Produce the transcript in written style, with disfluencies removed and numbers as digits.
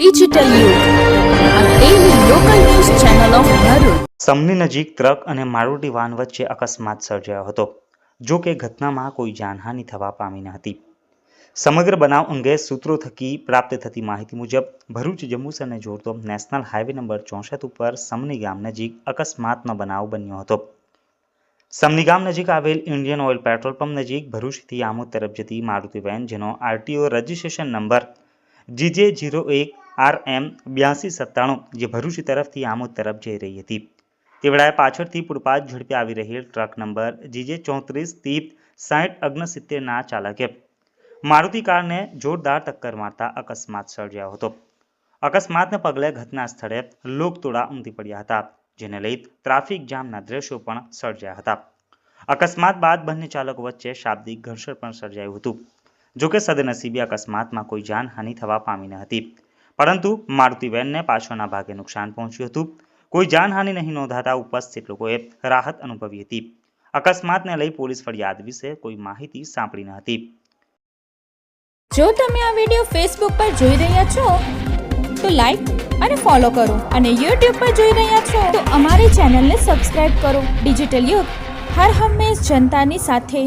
Digital યુગ આ daily local news channel of Bharuch. Samni નજીક ટ્રક અને મારુતિ વાન વચ્ચે અકસ્માત સર્જાયો હતો. જો કે ઘટનામાં કોઈ જાનહાનિ થવા પામી ન હતી. સમગ્ર બનાવ અંગે સૂત્રો થકી પ્રાપ્ત થતી માહિતી મુજબ ભરૂચ જંબુસરને જોડતો નેશનલ હાઈવે નંબર 64 ઉપર સમની ગામ નજીક અકસ્માતનો બનાવ બન્યો હતો. સમની ગામ નજીક આવેલ ઇન્ડિયન ઓઇલ પેટ્રોલ પંપ નજીક ભરૂચથી આમોદ તરફ જતી મારુતિ વેન, જેનો આરટીઓ રજિસ્ટ્રેશન નંબર GJ01RM8297 જે ભરૂચ તરફથી આમોદ તરફ જઈ રહી હતી, તે વેળાએ પાછળથી પૂરપાટ ઝડપે આવી રહેલ ટ્રક નંબર GJ34306069 ના ચાલકે મારુતિ કારને જોરદાર ટક્કર મારતા અકસ્માત સર્જાયો હતો. અકસ્માતને પગલે ઘટના સ્થળે લોકટોળા ઉમટી પડ્યા હતા, જેને લઈ ટ્રાફિક જામના દ્રશ્યો પણ સર્જાયા હતા. અકસ્માત બાદ બંને ચાલકો વચ્ચે શાબ્દિક ઘર્ષણ પણ સર્જાયું હતું. જોકે સદનસીબે અકસ્માતમાં કોઈ જાનહાનિ થવા પામી ન હતી, પરંતુ મારુતિ વેનને પાછળના ભાગે નુકસાન પહોંચ્યું હતું. કોઈ જાનહાનિ નહીં નોંધાતા ઉપસ્થિત લોકોએ રાહત અનુભવી હતી. અકસ્માતને લઈ પોલીસ ફરિયાદ વિશે કોઈ માહિતી સાંપડી ન હતી. જો તમે આ વિડીયો ફેસબુક પર જોઈ રહ્યા છો તો લાઈક અને ફોલો કરો, અને યુટ્યુબ પર જોઈ રહ્યા છો તો અમારી ચેનલને સબસ્ક્રાઇબ કરો. ડિજિટલ યુગ હર હંમેશ જનતાની સાથે.